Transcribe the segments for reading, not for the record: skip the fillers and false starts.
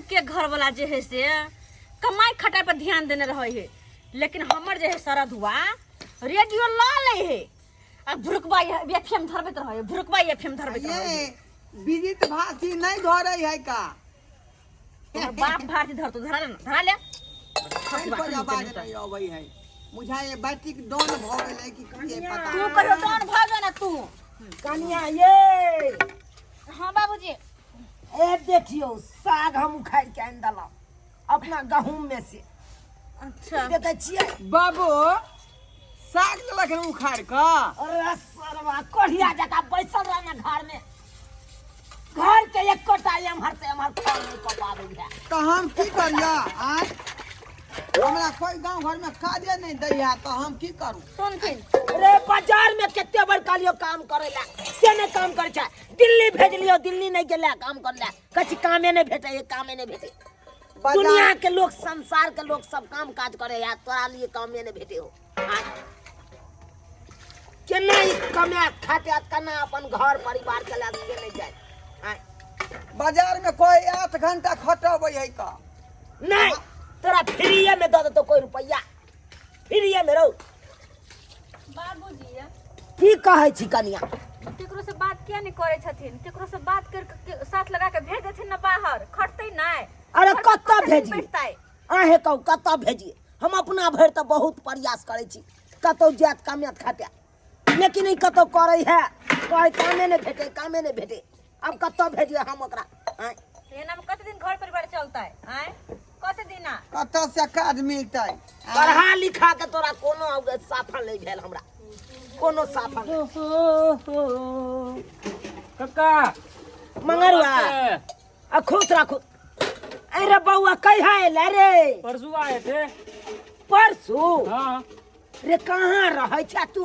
सबके घर वाला जे है से कमाई खटाई पर ध्यान देने रहे है, लेकिन हमर जे है सरद हुआ रेडियो ला ले है आ भुरकबा एफएम धरबैत रहे, भुरकबा एफएम धरबैत रहे। विजित भाती नहीं धरे है का तोहर बाप भारती धर तो धरा ले, धरा ले। कोई आवाज नहीं आवे है मुझे ये बैटरी डॉन भ गेलै कि कहिए पता तू कहियो डॉन भ जा ना तू। कनिया ये हां बाबूजी ए देखियो साग हम उखाड़ के आन दला अपना गहूम में से। अच्छा देखे छियै बाबू साग ललक उखाड़ का अरे सरवा कोढ़िया जका बैसल रहना घर में, घर के एक कोटा एम्हर से एम्हर खाल नहीं कर पाबै है। तो हम की करिया आय हमरा कोई गांव घर में काजे नहीं दैया तो हम की करू। सुन के रे बाजार में केते बार कालियो काम करेला से ने काम करे छै, दिल्ली भेज लियो, दिल्ली नहीं गेला काम करला कछि कामे नहीं भेटे, कामे नहीं भेटे। दुनिया के लोग संसार के लोग सब काम काज करे या तोरा लिए कामे नहीं भेटे हो। केना ई कमा खाते केना अपन घर परिवार चला के नहीं जाए। बाजार में कोई 8 घंटा खटबै है का नहीं तोरा फ्रीए में दे दो कोई रुपया, फ्रीए में रहो। बाबूजी की कहै छी कनिया केकरो से बात किया नहीं करे छथिन, केकरो से बात कर साथ लगा के भेज देथिन ना बाहर, खटतै नहीं। अरे कत्ता भेजी बैठतै आहे कहू कत्ता भेजिए, हम अपना भर तो बहुत प्रयास करे छी कतौ जात कामयात खाते, लेकिन ई कतौ करे है कोई कामे नहीं भेटे, कामे नहीं भेटे। अब कत्ता भेजिए हम ओकरा आय एना में कते दिन घर परिवार चलता है आय कते दिन कत से काज मिलतै। पढ़ा लिखा के तोरा कोनो साफल नहीं भेल, हमरा कोनो साफल कक्का मंगरुआ आ खुश रखो। अरे बउआ कहिया एले रे? परसों आए थे। परसों? हाँ रे कहाँ रहे छा तू?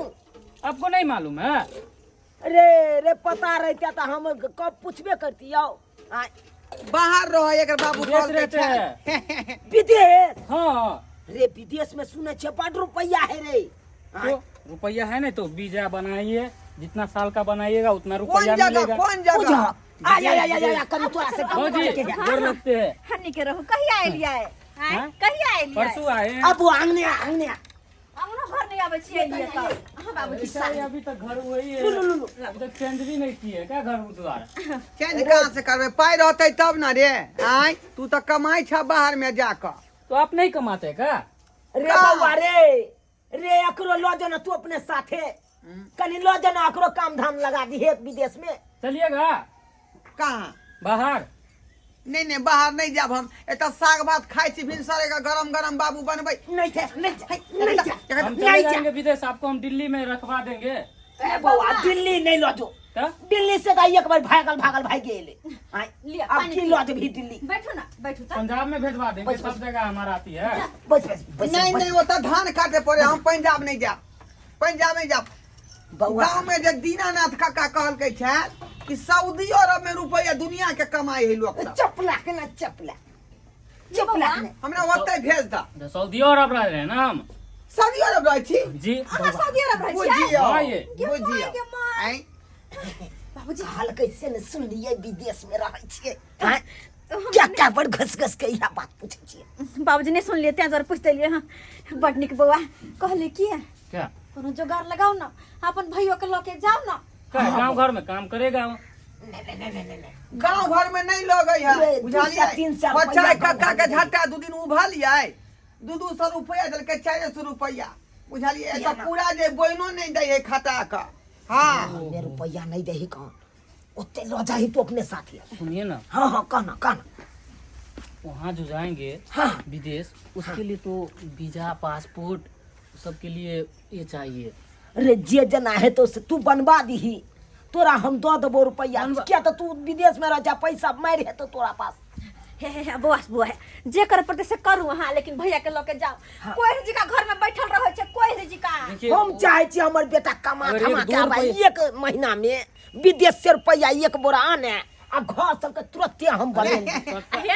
आपको नहीं मालूम है? रे पता रहता तो हम कब पूछबे करती आओ। बाहर रहो एकर बाबू विदेश कॉल रहते छै हैं। विदेश? हाँ रे विदेश में सुने छे बड़ रुपया है रे। तो रुपया है नहीं तो वीजा बनाइए, जितना साल का बनाइएगा उतना कौन रुपया जगह मिलेगा। कौन जगह आ करी तोरा से हाँ जी जोर लगते हैं। हन्नी के रहू कहिया आइलिया है हाँ? कहिया आइलिया परसों आए हैं। अब आंगने आंगने हमनो घर नहीं आबै छी आइलिया त हां बाबूजी ऐसा ही अभी तक घर वही है, अभी तक चेंज भी नहीं किए क्या घर द्वार। चेंज कहाँ से करबे, पाई रहते तब ना रे। आय तू तो कमाई छ बाहर में जाकर। तो आप नहीं कमाते क्या? रे बउआ रे एकरो लो जना तू अपने साथे कनी लो जना एकरो काम धाम लगा दी है विदेश में। चलिएगा कहाँ बाहर। नहीं बाहर नहीं जाब हम, एता साग भात खाई छी भिनसरे का गरम गरम बाबू बनबै नहीं थे हम चले जाएंगे विदेश, आपको हम दिल्ली में रखवा देंगे। ए बउआ दिल्ली नहीं लो जो, तो दिल्ली से तो एक बार भागल भाग गेले। लिया अब पानी की लो जो भी दिल्ली। बैठो ना बैठो त पंजाब में भेजवा देंगे, सब जगह हमारा आती है। बस नहीं वो तो धान काटे पड़े, हम पंजाब नहीं जाब, पंजाब नहीं जाब। बउआ गाँव में जे दीनानाथ काका कहलकै छै कि सऊदी अरब में रुपया दुनिया के कमाई है लोग सब। चपला के ना चपला के ना हमरा ओते भेज दा। सऊदी अरब रह रहे हैं ना हम। सऊदी अरब रह छी जी अहाँ सऊदी अरब रहै छी बुझियो हाँ, ये। बुझियो आय बाबूजी हाल कैसे ने सुन लिए विदेश में रहे छिए क्या बड़ घस के यह बात पूछे छिए। बाबूजी ने सुन लिए त्या जरा पूछते लिए हां बड़ निक बउआ कहले की है क्या कोनो जोगार लगाओ ना अपन भइयो के लेके जाओ ना। क्या गाँव घर में काम करेगा वो? गांव घर में नहीं लगे है ये बुझलिए। 200-300 बच्चा रुपया काका के गाँव झट्टा 2 दिन उभलिए 200 रुपया देलकै 400 रुपया बुझलिए। तो पूरा जे बोइनो नहीं दे है खाता का। हाँ मेरे रुपया नहीं दे ही कौन उतने लो जा ही तो अपने साथ ही। सुनिए ना, हाँ कहना वहाँ जो जाएंगे हाँ। विदेश, उसके लिए तो वीजा पासपोर्ट सबके लिए ये चाहिए। अरे जे जना है तो तू बनवा दी, तोरा हम दो देबो रुपया। क्या तो तू विदेश में रह जा, पैसा मार है तो तोरा पास। हे बुआ है जे कर पड़ते से करू हां, लेकिन भैया के लेके जाओ। कोई जी का घर में बैठल रहे छे, कोई जी का देखिए हम चाहे छी हमर बेटा कमा अगर के एक आवे 1 महीना में विदेश से रुपया 1 बोरा आने आ घर सब के तुरंत हम बनेंगे।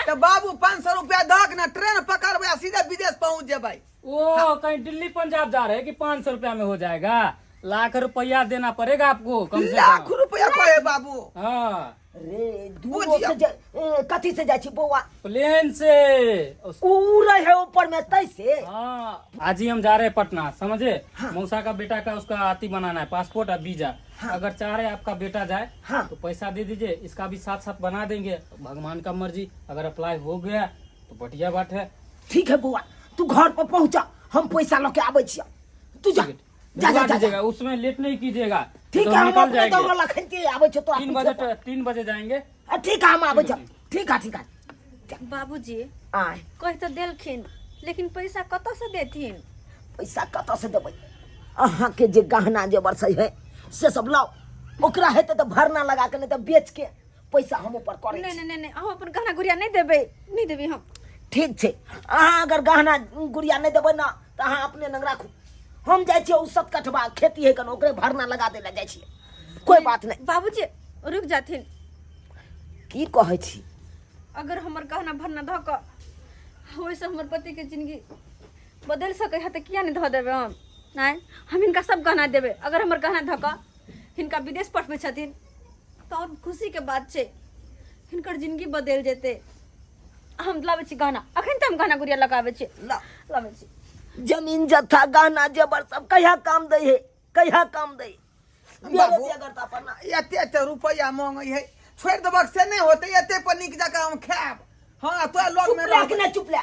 तो बाबू 500 रुपया दक ना ट्रेन पकड़बे सीधे विदेश पहुंच जेबै। वो कहीं दिल्ली पंजाब जा रहे हैं कि 500 रुपया में हो जाएगा? लाख रुपया देना पड़ेगा आपको कम से लाख कम। रुपया कहे बाबू। हाँ रे दूर से कथी से जाइ छी बौआ? प्लेन से। ऊ रहे ऊपर में तैसे। हाँ आज ही हम जा रहे हैं पटना, समझे? मौसा का बेटा का उसका आती बनाना है, पासपोर्ट और वीजा। अगर चाह रहे आपका बेटा जाए तो पैसा दे दीजिए, इसका भी साथ साथ बना देंगे। भगवान का मर्जी, अगर अप्लाई हो गया तो बढ़िया बात है। ठीक है बौआ, तू घर पर पहुंचा, हम पैसा लेके आबै छियै। तू जा जा भिजवा जा दीजिएगा, उसमें लेट नहीं कीजिएगा। ठीक तो है, हम निकल अपने जाएंगे। दौड़ लखनती आबै छ तो 3 बजे जाएंगे। ठीक है, हम आबै छ। ठीक है। बाबूजी आय कह तो देलखिन, लेकिन पैसा कतऽ से देथिन? पैसा कतऽ से देबै? अहाँ के जे गहना जेवर से है से सब लाओ, ओकरा हेतै तो भरना लगा के, नहीं तो बेच के पैसा हम ऊपर करे नहीं छी। नहीं नहीं, हम अपन गहना गुड़िया नहीं देबै हम। ठीक छै, अहाँ अगर गहना गुड़िया नहीं देबै ना तो अहाँ अपने लग राखू। हम जाइ छियै उसत कटवा खेती है कन, ओकरे भरना लगा दे ला जाइ छियै। कोई बात नहीं। बाबूजी रुक जाथिन, की कहै छी? अगर हमर गहना भरना धऽ कऽ ओहिसँ हमर पति के जिंदगी बदलि सकै है तो किया नहीं धऽ देबै हम? नहीं, हम हिनका सब गहना देबै। अगर हमर गहना धऽ कऽ हिनका विदेश पठबै छथिन तो और खुशी के बात छै, हिनकर जिंदगी बदलि जेतै। हम लाबै छी गहना, अखन तऽ हम गहना गुड़िया लगाबै छी। लाबै छी। जमीन जत्था गहना जेवर सब कहिया काम दै है, कहिया काम दै? बाबू एते रुपया मांगे है, छोड़ देबक से नहीं होते। एते पर निक जगह हम खाब। हाँ तो लोग में चुप ले, चुप ले।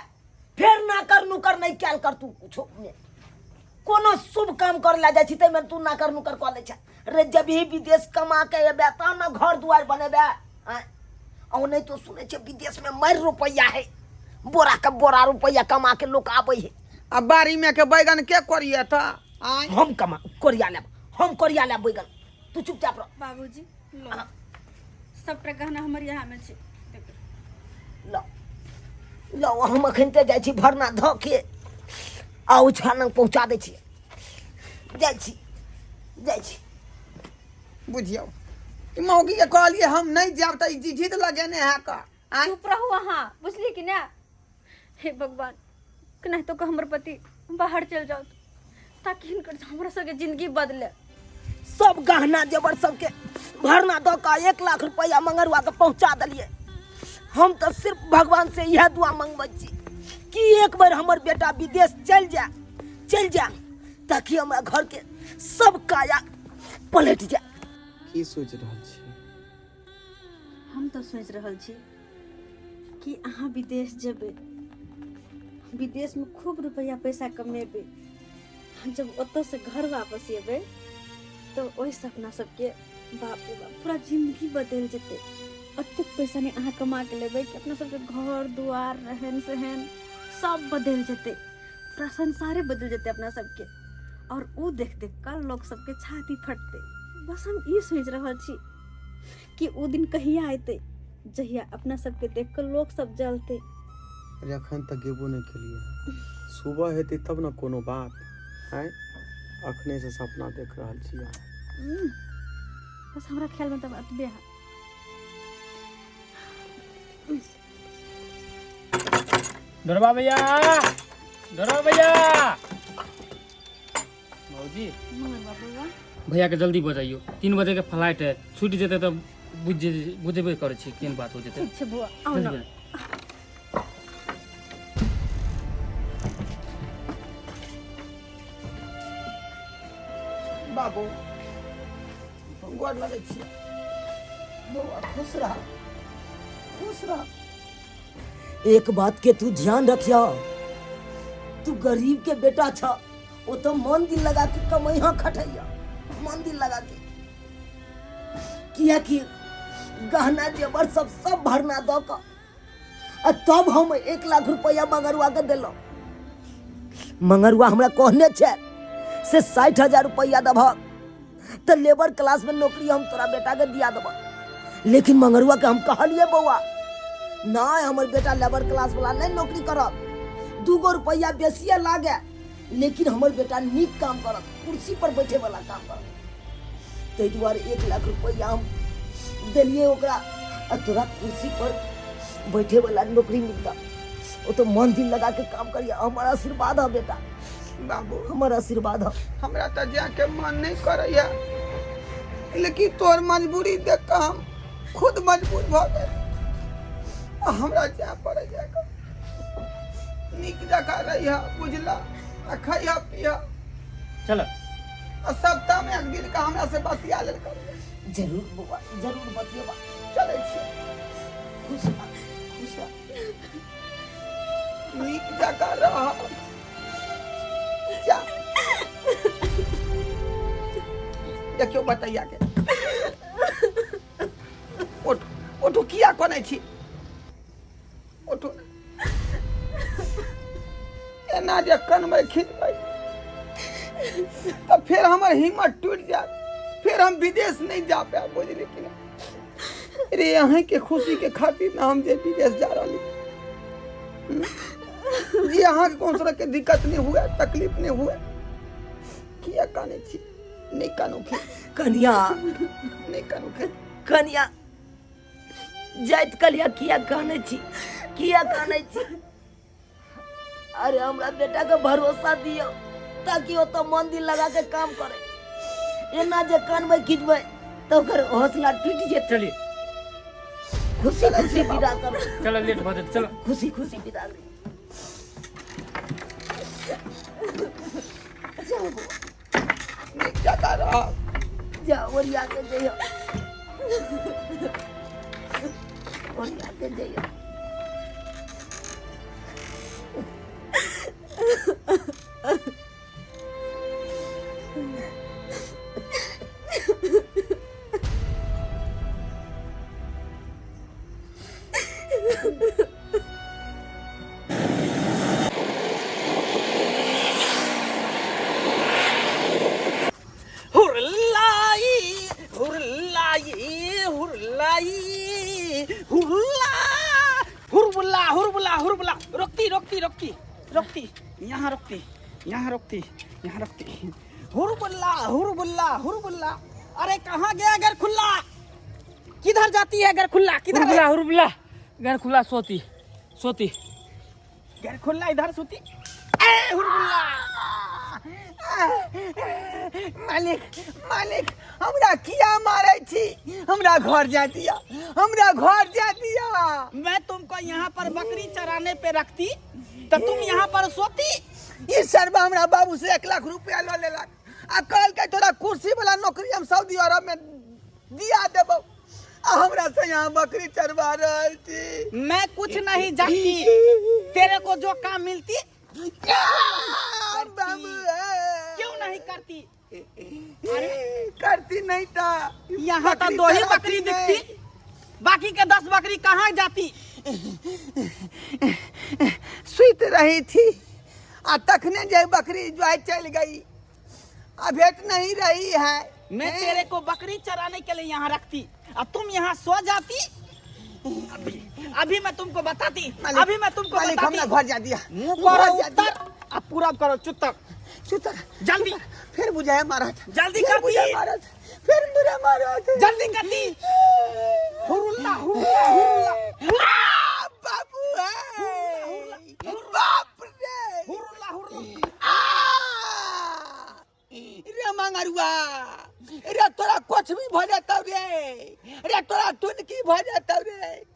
फेर ना कर नुकर नहीं कैल कर तू कुछो ने। कोनो शुभ काम कर ला जाइ छी तै में तू ना कर नुकर कऽ ले छ। रे जब ही विदेश कमा के एबे त ना घर दुआर बनेबे। औ नहीं तो सुने छ विदेश में मर रुपया है, बोरा का बोरा रुपया कमा के लोग आबै है। अब बारी में के बैगन के करिए था? हम कमा कोरिया लेब, हम कोरिया लेब बैगन। तू चुपचाप रह। बाबूजी लो, सबटा गहना हमर यहाँ में छै। लो लो, हम अखन ते जाइ छी भरना धऽ के आउ छान पहुंचा दै छी। जाइ छी। बुझियो ई मौगी के कहलिए हम नहीं जाब त ई जिद लगेने है का। चुप रहू अहाँ, बुझली कि ना? हे भगवान, नहीं तो हमर पति बाहर चल जाओ ताकि हिनकर हमरा सबके जिंदगी बदले। सब गहना जेवर सबके भरना दऽ कऽ 1 लाख रुपया मंगरुआ के पहुंचा दिलिए। हम तो सिर्फ भगवान से यह दुआ मंगबै छी कि एक बार हमर बेटा विदेश चल जा ताकि हमरा घर के सब काया पलट जाए। की सोच रहल छी? हम तो सोच रहल छी कि अहाँ विदेश जेबै, विदेश में खूब रुपया पैसा कमेबै। जब ओतऽ से घर वापस एबै तो ओहि से अपना सबके बाप रे बाप पूरा जिंदगी बदल जेतै। अतेक पैसा नहीं अहाँ कमा के लेबै कि अपना सबके घर दुआर रहन सहन सब बदल जेतै, पूरा संसारे बदल जेतै अपना सबके। और उ देख कर लोग सबके छाती फटतै। बस हम ई सोच रहल छी कि उ दिन कहिया एतै जहिया अपना सबके देख कर लोग सब जलते। अखन तक गेबो नहीं केलिए, सुबह हेतै तब न कोनो बात है। अखने से सपना देख रहल छी। बस हमरा ख्याल में तब अतबे है। डरवा भैया, डरवा भैया। भाजी भैया के जल्दी बजाइयो, 3 बजे के फ्लाइट है। छूट जेते तो बुझेबे करे छी केन बात हो जेते। ठीक छै बुआ, आउ न। बाबू गोर लगै छी। बउआ खुश रह, खुश रह। एक बात के तू ध्यान रखिया, तू गरीब के बेटा छ, वो तो मन दिल लगा के कमैया खटैया, मन दिल लगा के। किया कि गहना जेवर सब भरना दऽ कऽ तब हम 1 लाख रुपया मंगरुआ के देलौ। मंगरुआ हमरा कहने छै से 60,000 रुपया देबह तो लेबर क्लास में नौकरी हम तोरा बेटा के दिया देबह। लेकिन मंगरुआ के हम कहलिए बउआ नहीं, हमर बेटा लेबर क्लास वाला नहीं नौकरी करब, 2 रुपया बेसिए लागे, लेकिन हमर बेटा नीक काम करत, कुर्सी पर बैठे वाला काम करत। ताहि दुआरे 1 लाख रुपया हम देलिए ओकरा, तोरा कुर्सी पर बैठे वाला नौकरी मिलता। वो तो मन दिल लगा के काम करिए, हमारा आशीर्वाद है बेटा। बाबू हमर आशीर्वाद हो। हमरा तो जाके मन नहीं करैया, लेकिन तोर मजबूरी देख के हम खुद मजबूर भ गए। हमरा जा पड़े जाकर निक जगह रहिया, बुझला, आ खैया पिया, चलो आ सप्ताह में एक दिन का हमरा से बतिया लेल कर। जरूर बउआ, जरूर बतियेबा। चले छी खुश रह, खुश रह। निक जगह रह जा। देखियो बतैया के उठ उठू, किया कोने छी, उठू। एना जे कनबै खिंचबै तो फिर हमर हिम्मत टूट जाए, फिर हम विदेश नहीं जा पाए, बुझली कि नहीं। रे अहें के खुशी के खातिर ना हम जे विदेश जा रही जी, अहाँ के कौन तरह के दिक्कत नहीं हुए, तकलीफ नहीं हुए, किया काने छी, नहीं कानू खे, कन्या, नहीं कानू खे। कन्या जाइत कलिया किया काने छी, किया काने छी। अरे हमरा बेटा के भरोसा दियो, ताकि वो तो मन दिल लगा के काम करे। एना जे कानबै खिंचबै तो ओकर हौसला टूट जेतै। चलिए खुशी खुशी विदा करो, चलो, लेट हो जाते, चलो। खुशी खुशी विदा करो। जाओ बउआ, नहीं जगह रह, जाओ ओरिया के जइयो, ओरिया के जइयो। हुरबुल्ला, रोकती, यहाँ रोकती। हुरबुल्ला, अरे कहाँ गया गर खुल्ला? किधर जाती है गर खुल्ला? किधर गया? हुरबुल्ला, घर खुला, सोती। गर खुल्ला इधर सोती। ए हुरबुल्ला, मालिक हमरा किया मारे छी, हमरा घर जा दिया, हमरा घर जा दिया। मैं तुमको यहाँ पर बकरी चराने पे रखती तो तुम यहाँ पर सोती। ये सरबा हमरा बाबू से 1 लाख रुपया लो लेलक, आ कहल के तोरा कुर्सी वाला नौकरी हम सऊदी अरब में दिया देबो, आ हमरा से यहाँ बकरी चरवा रहल छी। मैं कुछ नहीं जानती, तेरे को जो काम मिलती बाबू क्यों नहीं करती? करती नहीं था, यहाँ तो 2 ही बकरी दिखती, बाकी के 10 बकरी कहाँ जाती? सुत रही थी, आ तखने जे बकरी जो है चल गई, आ भेट नहीं रही है। मैं तेरे को बकरी चराने के लिए यहाँ रखती, अब तुम यहाँ सो जाती। अभी मैं तुमको बताती, अभी मैं तुमको मालिक बताती। हमने घर जा दिया, मुंह करो घर जा उत्तर, दिया। अब पूरा करो चुत्तर, जल्दी फिर बुझाए मारा था, जल्दी फिर करती। बुझाए मारा था, फिर मुझे मारा था। जल्दी करती। हुरुल्ला, बाबू है, बाप रे, हुरुल्ला। रे मंगरुआ, रे तोरा कुछ भी भ जाता रे तोरा टुनकी भ जाता रे।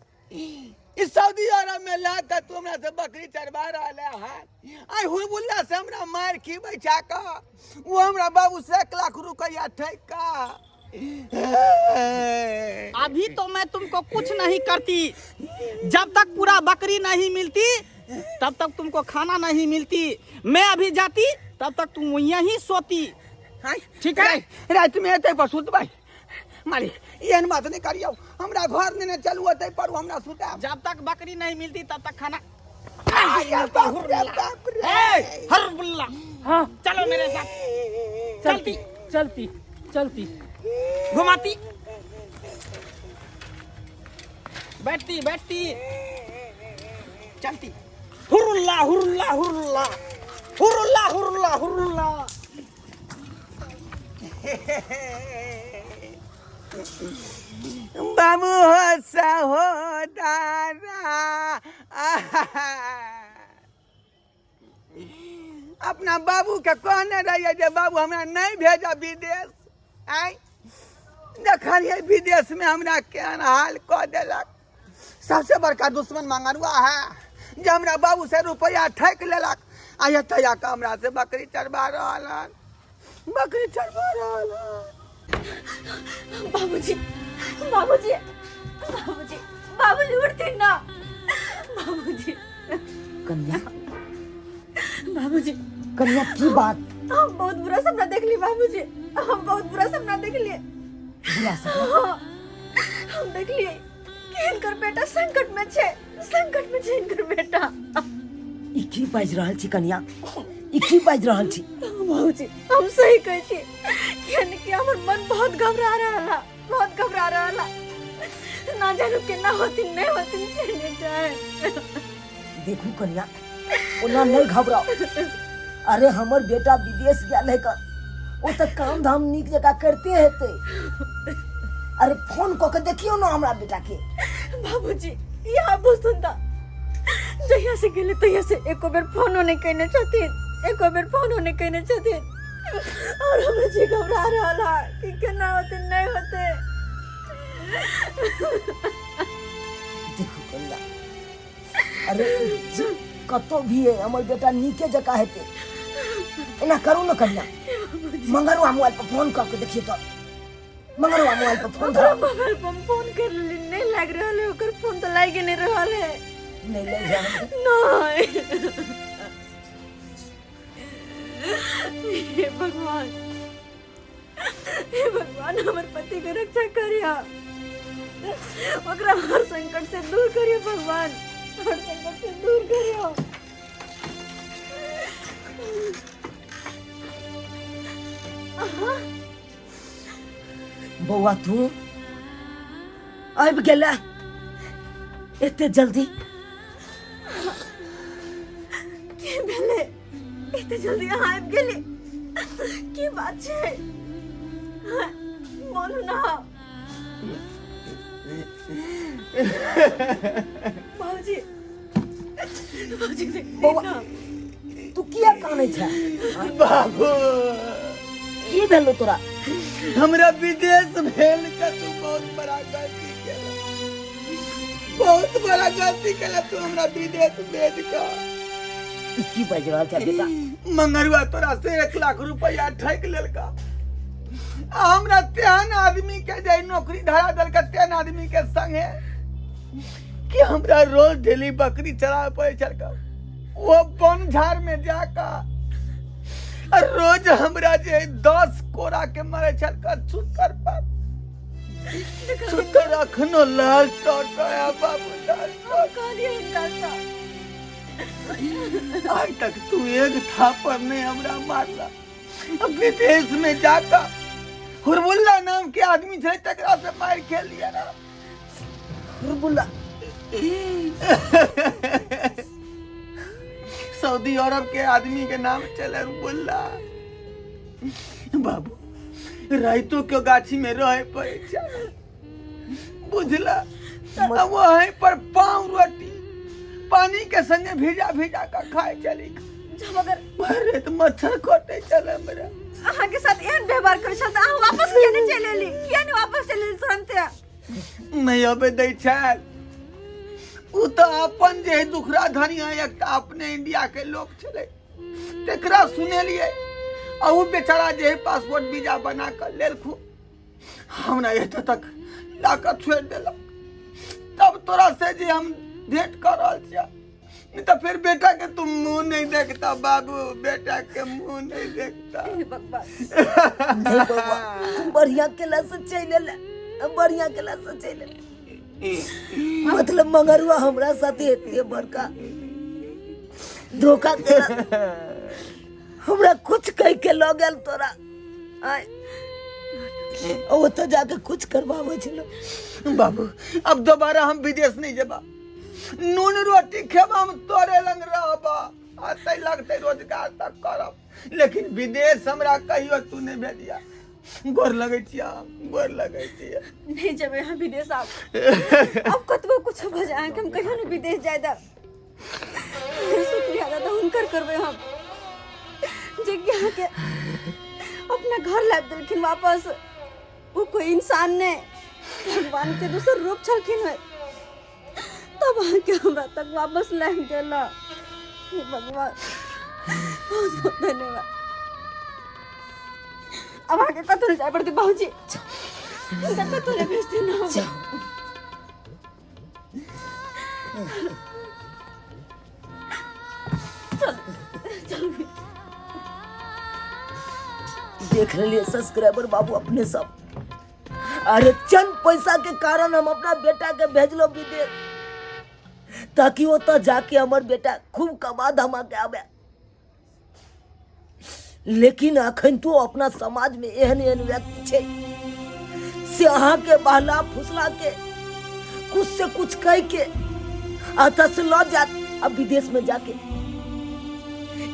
इस सऊदी अरब में लाकर तू हमरा से बकरी चरवा रहा है, आई हुरबुल्ला से हमरा मार की बैठा का, वो हमरा बाबू से 1 लाख रुपया ठेका। अभी तो मैं तुमको कुछ नहीं करती, जब तक पूरा बकरी नहीं मिलती तब तक तुमको खाना नहीं मिलती। मैं अभी जाती तब तक तुम यहीं सोती, ठीक है? रात में एते पर सुत भाई मालिक, एहन बात नहीं करियो, हमरा घर ने चलू एते पर हमरा सुता। जब तक बकरी नहीं मिलती तब तक खाना बाप रे। हुरबुल्ला, हाँ, चलो मेरे साथ। चलती। घुमाती, बैठती, चलती। हुरुल्ला। बाबू हो सहोदरा, अपना बाबू के कहने रहिए जे बाबू हमरा नहीं भेजा विदेश। आई देखलिए विदेश में हमरा केहन हाल कह देलक। सबसे बड़का दुश्मन मंगरुआ है जे हमरा बाबू से रुपया ठक लेलक। आ एतया के हमरा से बकरी चढ़वा रहल हन, बकरी चढ़वा रहल हन। बाबूजी बाबूजी बाबूजी बाबूजी उठती ना बाबूजी। कन्या बाबूजी कन्या की बात? हम बहुत बुरा सपना देख लिए बाबूजी, हम बहुत बुरा सपना देख लिए। बुरा सपना? हाँ, हम देख लिए कि इनकर बेटा संकट में छे इनकर बेटा। ई की बाज रहल छी कन्या? ई की बाज रहल छी? बाबूजी हम सही कहै छी, यानी कि हमर मन बहुत घबरा रहला। ना जानू केना होती नहीं होती से नहीं जाए। देखू कन्या, ओना नहीं घबराओ। अरे हमर बेटा विदेश गेल है कर, वो तो काम धाम नीक जगह करते हेते। अरे फोन कऽ के देखियो ना हमरा बेटा के। बाबूजी यहाँ बुझतुन त जहिया से गेले तहिया से एको बेर फोनो नहीं कहने छथिन। और हमें जी घबरा रहला कि केना होते नहीं होते। देखू कन्या, अरे कतो भी है हमर बेटा नीके जगह हेते। एना करू ना कन्या, मंगरुआ मोबाइल पर फोन करके देखिए तो। मंगरुआ मोबाइल पर फोन धरो। मोबाइल पर फोन कर लेली, नहीं लाग रहल है, ओकर फोन तो लागे नहीं रहल है। नहीं ले जाने। नहीं हे भगवान हमर पति के रक्षा करिया, ओकरा हर संकट से दूर करियो भगवान, हर संकट से दूर करियो। बौआ तू आबि गेला एते जल्दी? की भेले एते जल्दी यहाँ आबि गेली? की बात छै बोलू ना। बाबूजी बौआ तू किया कानै छै? बाबू की भेलो तोरा? हमरा विदेश भेल के तू बहुत बड़ा गलती केला, बहुत बड़ा गलती केला तू हमरा विदेश भेज का। की बाज रहल छै बेटा? मंगरुआ तोरा से 1 लाख रुपया ठक लेलका। हमरा तेहन आदमी के जे नौकरी धरा देलका, तेहन आदमी के संगे कि हमरा रोज डेली बकरी चरावे पड़े छलका। वो वन झाड़ में जाका रोज हमरा जे 10 कोरा के मारे छलका छुतर पर। छुतर अखनो लाल टोटया बाबू, लाल टोट। आज तक तू एक थापर नहीं हमरा मारला। अब विदेश में जाका हुरबुल्ला नाम के आदमी छे तकरा से मार खेल लिया ना। हुरबुल्ला सऊदी अरब के आदमी के नाम चले हुरबुल्ला। बाबू राइतो के गाछी में रहे पड़े छै, बुझला? वहीं पर पाँव रोटी पानी के संगे भिजा का खाए चली। जब अगर मारे तो मच्छर कोटे चले मेरा। अहाँ के साथ एहन व्यवहार करे छल त अहाँ वापस किया नहीं चले एली? किया नहीं वापस चले एली तुरंत? नहीं अबे दै छै। उ तो अपन जे दुखरा धनिया एक अपने इंडिया के लोग चले तेकरा सुने लिए। और वो बेचारा जे पासपोर्ट वीजा बना कर लेलखु, हमरा एत तक लाकर छोड़ देलक। तब तोरा से जे हम भेंट कर रहल छियै, नहीं तो फिर बेटा के तुम मुंह नहीं देखता बाबू, बेटा के मुंह नहीं देखता। हे भगवान नहीं बौआ, तू बढ़िया केला से चले ले, बढ़िया केला से चले ले। मतलब मंगरुआ हमरा साथे एते बड़का धोखा केला, हमरा कुछ कह के लो गेल तोरा। आय ओ तो जाके कुछ करवावे छलो। बाबू अब दोबारा हम विदेश नहीं जेबा, नून रोटी खेबा, हम तोरे लंग रहबा, आते लगते रोजगार तक करब, लेकिन विदेश हमरा कहियो तू नहीं भेजिया। गोर लगै छिया, गोर लगै छिया। नहीं जब यहाँ विदेश अब कतबो कुछ हो जाए हम कहियो नहीं विदेश जाए दा। शुक्रिया दादा हुनकर करबे हम। जगह के अपने घर लाद दिलखिन वापस। वो कोई इंसान ने भगवान के दूसर रूप छलखिन है, तब आके हमरा तक वापस लाद देला। हे भगवान, बहुत बहुत धन्यवाद। अब आगे कतो नहीं जाए पड़ती बाबूजी, कतो ले भेजते ना। देख लिए सब्सक्राइबर बाबू अपने सब, अरे चंद पैसा के कारण हम अपना बेटा के भेजलो विदेश, ताकि वो तो जाके हमार बेटा खूब कमा धमा के आवे। लेकिन अखन तो अपना समाज में एहन एहन व्यक्ति छे से अहाँ के बहला फुसला के कुछ से कुछ कह के आता से लौ जात। अब विदेश में जाके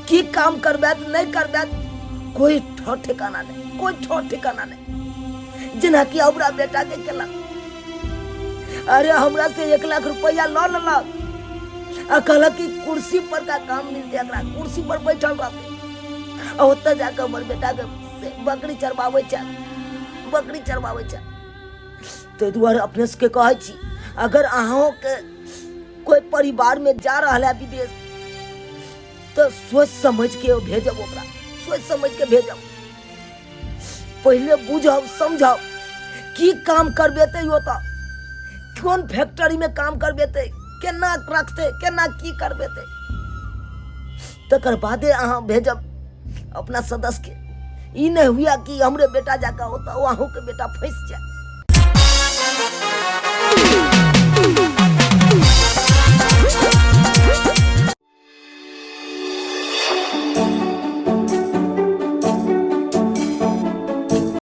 की काम करबैत नहीं करबैत कोई ठो ठिकाना नहीं, कोई ठो ठिकाना नहीं। जना कि हमरा बेटा के केला, अरे हमरा से 1 लाख रुपया लौ लेलक आ कहलक कि कुर्सी पर का काम मिलते, एकरा कुर्सी पर बैठल रहते। ओतऽ जाकर हमर बेटा के बकरी चरवावे छै, बकरी चरवावे छै। ताहि दुआरे अपने सबके कहै छी, अगर अहाँ के कोई परिवार में जा रहा है विदेश तो सोच समझ के भेजब, ओकरा सोच समझ के भेजब। पहले बुझब समझब की काम करबेते, ओतऽ कोन फैक्ट्री में काम करबेते, केना रखते, केना की करबेते, तकर बादे अहाँ भेजब अपना सदस्य के। ई नहीं हुआ कि हमरे बेटा जाकर होता, वहाँ के बेटा फंस जाए।